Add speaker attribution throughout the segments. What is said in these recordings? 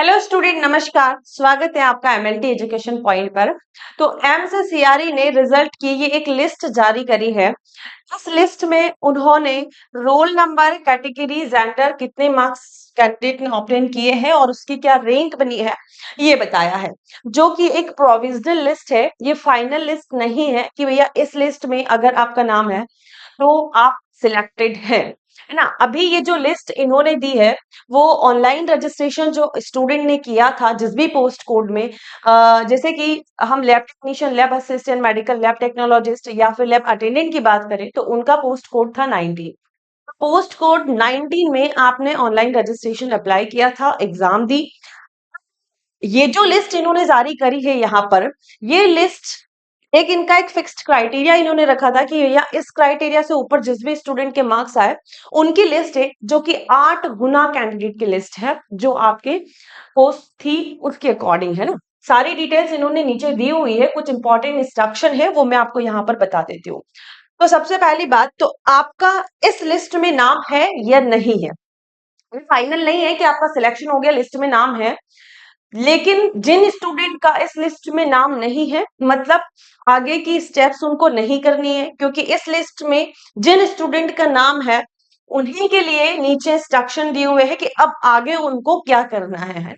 Speaker 1: Hello student, नमस्कार। स्वागत है आपका एमएलटी एजुकेशन पॉइंट पर। तो एमसीसीआरई ने रिजल्ट की ये एक लिस्ट जारी करी है। इस लिस्ट में उन्होंने रोल नंबर, कैटेगरी, जेंडर, कितने मार्क्स कैंडिडेट ने ऑब्टेन किए हैं और उसकी क्या रैंक बनी है, ये बताया है। जो कि एक प्रोविजनल लिस्ट है, ये फाइनल लिस्ट नहीं है कि भैया इस लिस्ट में अगर आपका नाम है तो आप सिलेक्टेड है ना। अभी ये जो लिस्ट इन्होंने दी है वो ऑनलाइन रजिस्ट्रेशन जो स्टूडेंट ने किया था जिस भी पोस्ट कोड में, जैसे कि हम lab technician, lab assistant, medical lab technologist या फिर लैब अटेंडेंट की बात करें तो उनका पोस्ट कोड था 19। पोस्ट कोड 19 में आपने ऑनलाइन रजिस्ट्रेशन अप्लाई किया था, एग्जाम दी। ये जो लिस्ट इन्होंने जारी करी है यहाँ पर, ये लिस्ट एक इनका एक फिक्स्ड क्राइटेरिया इन्होंने रखा था कि भैया इस क्राइटेरिया से ऊपर जिस भी स्टूडेंट के मार्क्स आए उनकी लिस्ट है, जो कि 8 गुना कैंडिडेट की लिस्ट है जो आपके पोस्ट थी उसके अकॉर्डिंग, है ना। सारी डिटेल्स इन्होंने नीचे दी हुई है, कुछ इंपॉर्टेंट इंस्ट्रक्शन है वो मैं आपको यहाँ पर बता देती हूँ। तो सबसे पहली बात तो आपका इस लिस्ट में नाम है या नहीं है। फाइनल नहीं है कि आपका सिलेक्शन हो गया, लिस्ट में नाम है, लेकिन जिन स्टूडेंट का इस लिस्ट में नाम नहीं है मतलब आगे की स्टेप्स उनको नहीं करनी है, क्योंकि इस लिस्ट में जिन स्टूडेंट का नाम है उन्हीं के लिए नीचे इंस्ट्रक्शन दिए हुए हैं कि अब आगे उनको क्या करना है।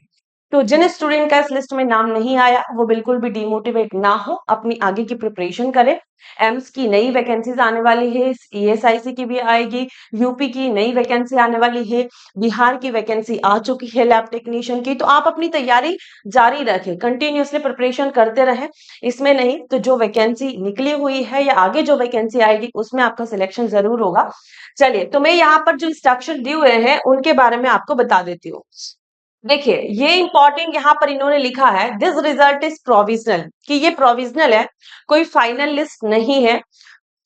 Speaker 1: तो जिन स्टूडेंट का इस लिस्ट में नाम नहीं आया वो बिल्कुल भी डिमोटिवेट ना हो, अपनी आगे की प्रिपरेशन करें। एम्स की नई वैकेंसीज आने वाली है, ईएसआईसी की भी आएगी, यूपी की नई वैकेंसी आने वाली है, बिहार की वैकेंसी आ चुकी है लैब टेक्नीशियन की। तो आप अपनी तैयारी जारी रखें, कंटिन्यूअसली प्रिपरेशन करते रहें। इसमें नहीं तो जो वैकेंसी निकली हुई है या आगे जो वैकेंसी आएगी उसमें आपका सिलेक्शन जरूर होगा। चलिए, तो मैं यहाँ पर जो इंस्ट्रक्शन दिए हुए हैं उनके बारे में आपको बता देती हूँ। देखिए, ये इंपॉर्टेंट यहाँ पर इन्होंने लिखा है, दिस रिजल्ट इज प्रोविजनल, कि ये प्रोविजनल है, कोई फाइनल लिस्ट नहीं है।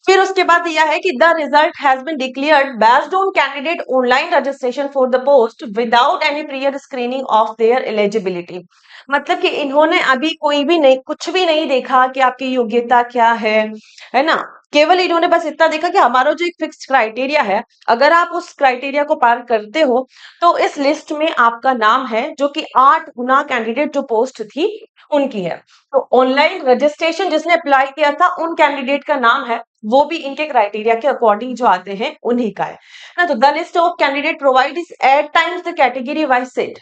Speaker 1: फिर उसके बाद यह है कि the result has been declared based on candidate online registration for the post without any prior screening of their eligibility. मतलब कि इन्होंने अभी कोई भी नहीं, कुछ भी नहीं देखा कि आपकी योग्यता क्या है ना। केवल इन्होंने बस इतना देखा कि हमारा जो एक फिक्स्ड क्राइटेरिया है, अगर आप उस क्राइटेरिया को पार करते हो तो इस लिस्ट में आपका नाम है, जो कि 8 गुना कैंडिडेट जो पोस्ट थी उनकी है। तो ऑनलाइन रजिस्ट्रेशन जिसने अप्लाई किया था उन कैंडिडेट का नाम है, वो भी इनके क्राइटेरिया के अकॉर्डिंग जो आते हैं उन्हीं का है ना। तो the list of candidate provide is 8 times the category wise set.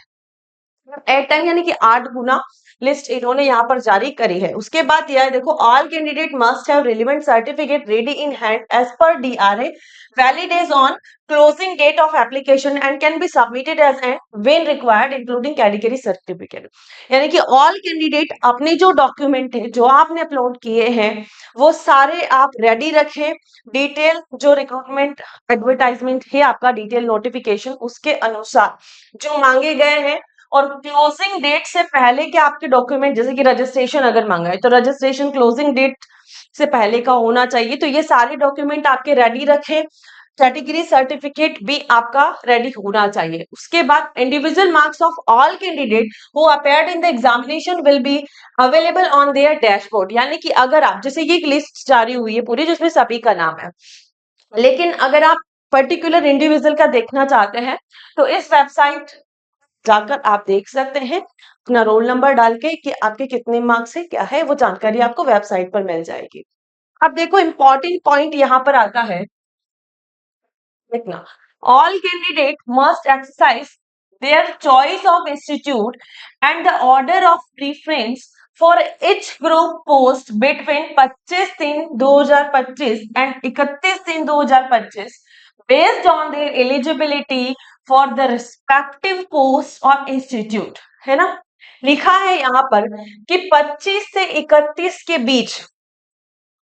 Speaker 1: 8 time यानी कि 8 गुना लिस्ट इन्होंने यहाँ पर जारी करी है। उसके बाद यह है, देखो, all candidate must have relevant certificate ready in hand as per DRA valid as on closing date of application and can be submitted as and when required including category certificate. यानी कि ऑल कैंडिडेट अपने जो document है जो आपने upload किए हैं वो सारे आप रेडी रखें। डिटेल जो रिक्रूटमेंट एडवर्टाइजमेंट है, आपका डिटेल नोटिफिकेशन, उसके अनुसार जो मांगे गए हैं, और क्लोजिंग डेट से पहले के आपके डॉक्यूमेंट, जैसे कि रजिस्ट्रेशन अगर मांगा है तो रजिस्ट्रेशन क्लोजिंग डेट से पहले का होना चाहिए। तो ये सारे डॉक्यूमेंट आपके रेडी रखें। कैटेगरी सर्टिफिकेट भी आपका रेडी होना चाहिए। उसके बाद individual marks of all candidate who appeared in the examination will be available on their dashboard. यानी कि अगर आप, जैसे ये एक लिस्ट जारी हुई है पूरी जिसमें सभी का नाम है, लेकिन अगर आप पर्टिकुलर इंडिविजुअल का देखना चाहते हैं तो इस वेबसाइट जाकर आप देख सकते हैं, अपना रोल नंबर डाल के कि आपके कितने मार्क्स है, क्या है, वो जानकारी आपको वेबसाइट पर मिल जाएगी। अब देखो, इंपॉर्टेंट पॉइंट यहाँ पर आता है, देखना, all candidate must exercise their choice of institute and the order of preference for each group post between 25/3/2025 and 31/3/2025 based on their eligibility for the respective post or institute। है ना, लिखा है यहाँ पर कि 25 से 31 के बीच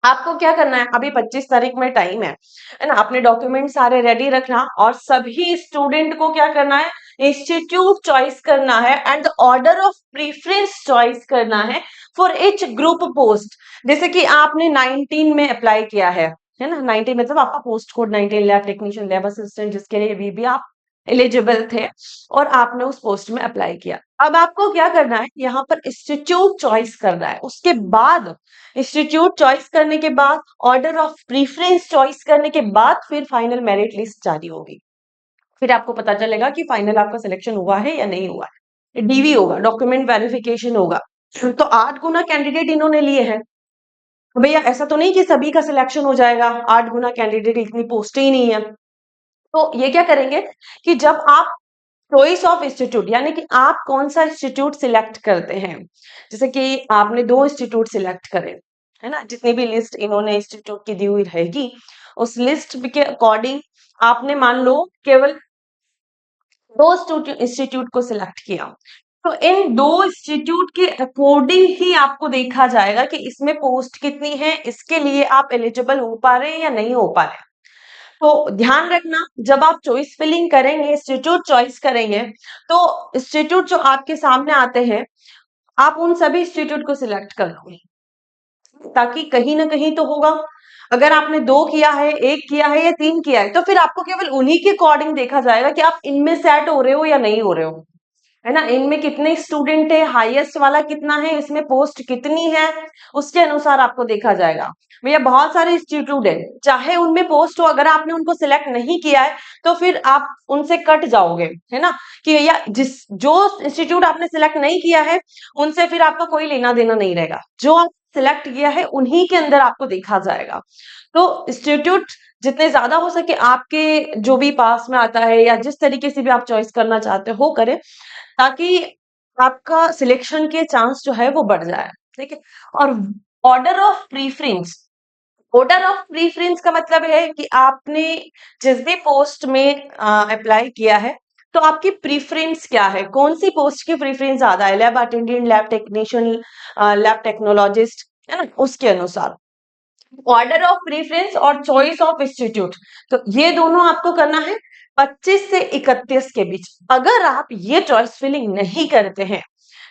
Speaker 1: आपको क्या करना है। अभी 25 तारीख में टाइम है ना, अपने डॉक्यूमेंट सारे रेडी रखना और सभी स्टूडेंट को क्या करना है, इंस्टीट्यूट चॉइस करना है and order of preference choice करना है फॉर इच ग्रुप पोस्ट। जैसे कि आपने 19 में अप्लाई किया है ना, 19 मतलब आपका post code 19 lab technician, lab assistant, जिसके लिए भी आप एलिजिबल थे और आपने उस पोस्ट में अप्लाई किया। अब आपको क्या करना है, यहाँ पर इंस्टीट्यूट चॉइस करना है। उसके बाद इंस्टीट्यूट चॉइस करने के बाद ऑर्डर ऑफ प्रीफरेंस चॉइस करने के बाद फिर फाइनल मेरिट लिस्ट जारी होगी। फिर आपको पता चलेगा कि फाइनल आपका सिलेक्शन हुआ है या नहीं हुआ है। डीवी होगा, डॉक्यूमेंट वेरिफिकेशन होगा। तो 8 गुना कैंडिडेट इन्होंने लिए हैं। तो भैया ऐसा तो नहीं कि सभी का सिलेक्शन हो जाएगा, 8 गुना कैंडिडेट, इतनी पोस्टें ही नहीं है। तो ये क्या करेंगे कि जब आप चॉइस ऑफ इंस्टीट्यूट यानी कि आप कौन सा इंस्टीट्यूट सिलेक्ट करते हैं, जैसे कि आपने 2 इंस्टीट्यूट सिलेक्ट करे, है ना? जितनी भी लिस्ट इन्होंने इंस्टीट्यूट की दी हुई रहेगी, उस लिस्ट के अकॉर्डिंग आपने मान लो केवल 2 इंस्टीट्यूट को सिलेक्ट किया। तो इन 2 इंस्टीट्यूट के अकॉर्डिंग ही आपको देखा जाएगा कि इसमें पोस्ट कितनी है, इसके लिए आप एलिजिबल हो पा रहे हैं या नहीं हो पा रहे हैं। तो ध्यान रखना, जब आप चॉइस फिलिंग करेंगे, इंस्टीट्यूट चॉइस करेंगे, तो इंस्टीट्यूट जो आपके सामने आते हैं, आप उन सभी इंस्टीट्यूट को सिलेक्ट कर लो, ताकि कहीं ना कहीं तो होगा। अगर आपने 2 किया है, 1 किया है या 3 किया है, तो फिर आपको केवल उन्हीं के अकॉर्डिंग देखा जाएगा कि आप इनमें सेट हो रहे हो या नहीं हो रहे हो, है ना? इनमें कितने स्टूडेंट है, हाईएस्ट वाला कितना है, इसमें पोस्ट कितनी है, उसके अनुसार आपको देखा जाएगा। भैया बहुत सारे इंस्टीट्यूट है, चाहे उनमें पोस्ट हो, अगर आपने उनको सिलेक्ट नहीं किया है तो फिर आप उनसे कट जाओगे, है ना? कि भैया जिस जो इंस्टीट्यूट आपने सिलेक्ट नहीं किया है, उनसे फिर आपका कोई लेना देना नहीं रहेगा। जो आप सिलेक्ट किया है उन्हीं के अंदर आपको देखा जाएगा। तो इंस्टीट्यूट जितने ज्यादा हो सके आपके जो भी पास में आता है या जिस तरीके से भी आप चॉइस करना चाहते हो करें, ताकि आपका सिलेक्शन के चांस जो है वो बढ़ जाए। ठीक है। और order of preference, order of preference का मतलब है कि आपने जिस भी पोस्ट में अप्लाई किया है, तो आपकी प्रीफरेंस क्या है, कौन सी पोस्ट की प्रीफरेंस ज्यादा है, lab attendant, lab technician, lab technologist, है ना? उसके अनुसार ऑर्डर ऑफ प्रेफरेंस और चॉइस ऑफ इंस्टीट्यूट, तो ये दोनों आपको करना है 25 से 31 के बीच। अगर आप ये चॉइस फिलिंग नहीं करते हैं,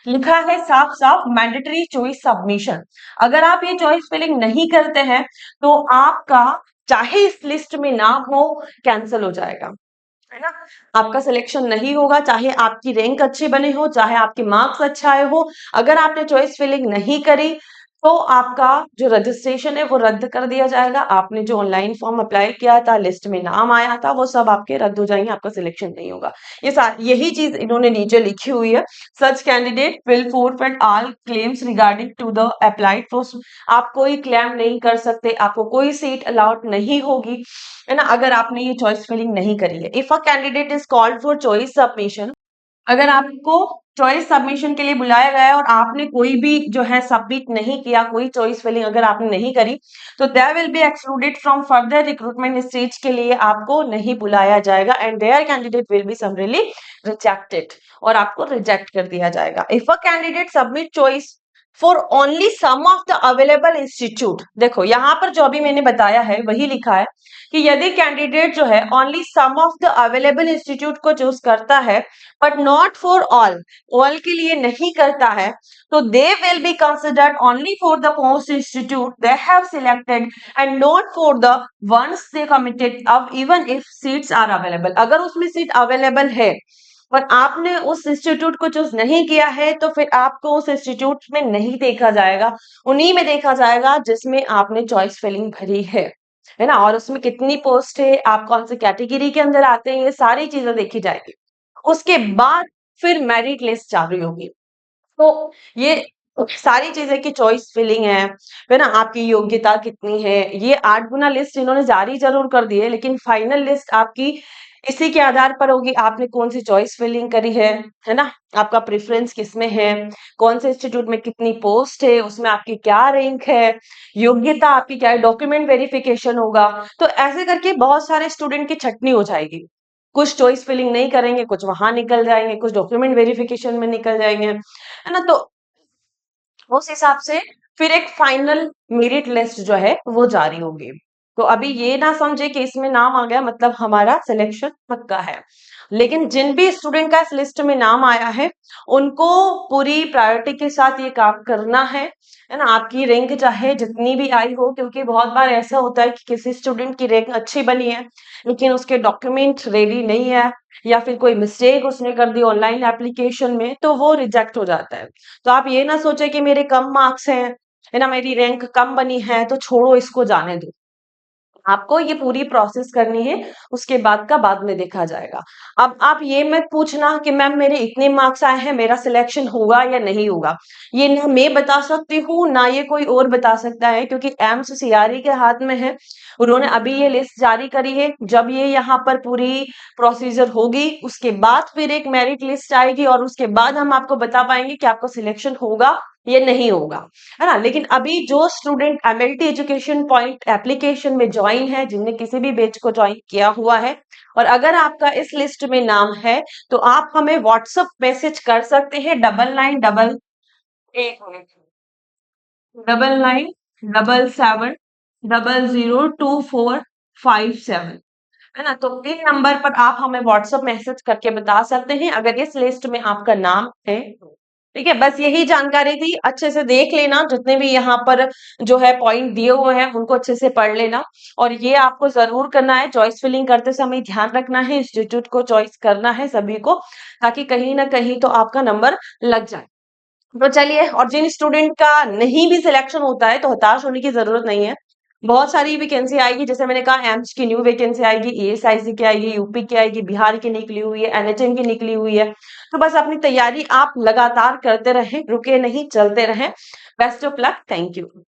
Speaker 1: लिखा है साफ साफ मैंडेटरी चॉइस सबमिशन, अगर आप ये चॉइस फिलिंग नहीं करते हैं तो आपका चाहे इस लिस्ट में नाम हो, कैंसिल हो जाएगा, है ना? आपका सिलेक्शन नहीं होगा, चाहे आपकी रैंक अच्छी बने हो, चाहे आपके मार्क्स अच्छा आए हो। अगर आपने चॉइस फिलिंग नहीं करी तो आपका जो रजिस्ट्रेशन है वो रद्द कर दिया जाएगा। आपने जो ऑनलाइन फॉर्म अप्लाई किया था, लिस्ट में नाम आया था, वो सब आपके रद्द हो जाएंगे, आपका सिलेक्शन नहीं होगा। यही चीज इन्होंने नीचे लिखी हुई है। Such candidate will forfeit all claims regarding to the applied post. आप कोई क्लेम नहीं कर सकते, आपको कोई सीट अलॉट नहीं होगी, है ना? अगर आपने ये चॉइस फिलिंग नहीं करी है। If a candidate is called for choice submission, अगर आपको चॉइस सबमिशन के लिए बुलाया गया है और आपने कोई भी जो है सबमिट नहीं किया, कोई चॉइस फिलिंग अगर आपने नहीं करी, तो there will be excluded from further recruitment stage, के लिए आपको नहीं बुलाया जाएगा and their candidate will be summarily rejected, और आपको रिजेक्ट कर दिया जाएगा। If a candidate submit choice for only some of the available institute, देखो यहाँ पर जो अभी मैंने बताया है वही लिखा है कि यदि कैंडिडेट जो है only some of the available institute को चूज करता है but not for all, all के लिए नहीं करता है, तो they will be considered only for the post institute they have selected and not for the ones they committed अब even if seats are available. अगर उसमें सीट अवेलेबल है और आपने उस इंस्टीट्यूट को चूज नहीं किया है, तो फिर आपको उस इंस्टीट्यूट में नहीं देखा जाएगा, उन्हीं में देखा जाएगा जिसमें आपने चॉइस फिलिंग भरी है ना? और उसमें कितनी पोस्ट है, आप कौन सी कैटेगरी के अंदर आते हैं, ये सारी चीजें देखी जाएगी। उसके बाद फिर मेरिट लिस्ट जारी होगी। तो ये सारी चीजें की चॉइस फिलिंग है ना? आपकी योग्यता कितनी है, ये 8 गुना लिस्ट इन्होंने जारी जरूर कर दी है, लेकिन फाइनल लिस्ट आपकी इसी के आधार पर होगी, आपने कौन सी चॉइस फिलिंग करी है ना? आपका प्रेफरेंस किसमें है, कौन से इंस्टीट्यूट में कितनी पोस्ट है, उसमें आपकी क्या रैंक है, योग्यता आपकी क्या है, डॉक्यूमेंट वेरिफिकेशन होगा। तो ऐसे करके बहुत सारे स्टूडेंट की छटनी हो जाएगी, कुछ चॉइस फिलिंग नहीं करेंगे, कुछ वहां निकल जाएंगे, कुछ डॉक्यूमेंट वेरिफिकेशन में निकल जाएंगे, है ना? तो उस हिसाब से फिर एक फाइनल मेरिट लिस्ट जो है वो जारी होगी। तो अभी ये ना समझे कि इसमें नाम आ गया मतलब हमारा सिलेक्शन पक्का है, लेकिन जिन भी स्टूडेंट का इस लिस्ट में नाम आया है उनको पूरी प्रायोरिटी के साथ ये काम करना है ना? आपकी रैंक चाहे जितनी भी आई हो, क्योंकि बहुत बार ऐसा होता है कि किसी स्टूडेंट की रैंक अच्छी बनी है लेकिन उसके डॉक्यूमेंट रेडी नहीं है, या फिर कोई मिस्टेक उसने कर दी ऑनलाइन एप्लीकेशन में, तो वो रिजेक्ट हो जाता है। तो आप ये ना सोचे कि मेरे कम मार्क्स हैं, है ना, मेरी रैंक कम बनी है तो छोड़ो इसको जाने दो। आपको ये पूरी प्रोसेस करनी है, उसके बाद का बाद में देखा जाएगा। अब आप ये मत पूछना कि मैम मेरे इतने मार्क्स आए हैं, मेरा सिलेक्शन होगा या नहीं होगा। ये ना मैं बता सकती हूँ, ना ये कोई और बता सकता है, क्योंकि एम्स सीआरई के हाथ में है। उन्होंने अभी ये लिस्ट जारी करी है। जब ये यहाँ पर पूरी प्रोसीजर होगी, उसके बाद फिर एक मेरिट लिस्ट आएगी और उसके बाद हम आपको बता पाएंगे कि आपको सिलेक्शन होगा या नहीं होगा, है ना। लेकिन अभी जो student MLT education point application में ज्वाइन है, जिनने किसी भी बैच को ज्वाइन किया हुआ है, और अगर आपका इस लिस्ट में नाम है, तो आप हमें व्हाट्सएप मैसेज कर सकते हैं 998877002457, है ना। तो इन नंबर पर आप हमें व्हाट्सएप मैसेज करके बता सकते हैं अगर इस लिस्ट में आपका नाम है तो। ठीक है, बस यही जानकारी थी। अच्छे से देख लेना, जितने भी यहाँ पर जो है पॉइंट दिए हुए हैं उनको अच्छे से पढ़ लेना। और ये आपको जरूर करना है, चॉइस फिलिंग करते समय ध्यान रखना है, इंस्टीट्यूट को चॉइस करना है सभी को, ताकि कहीं ना कहीं तो आपका नंबर लग जाए। तो चलिए, और जिन स्टूडेंट का नहीं भी सिलेक्शन होता है तो हताश होने की जरूरत नहीं है। बहुत सारी वैकेंसी आएगी, जैसे मैंने कहा एम्स की न्यू वैकेंसी आएगी, ईएसआईसी की आएगी, यूपी की आएगी, बिहार की निकली हुई है, एनएचएम की निकली हुई है। तो बस अपनी तैयारी आप लगातार करते रहें, रुके नहीं, चलते रहें। Best of luck, thank you.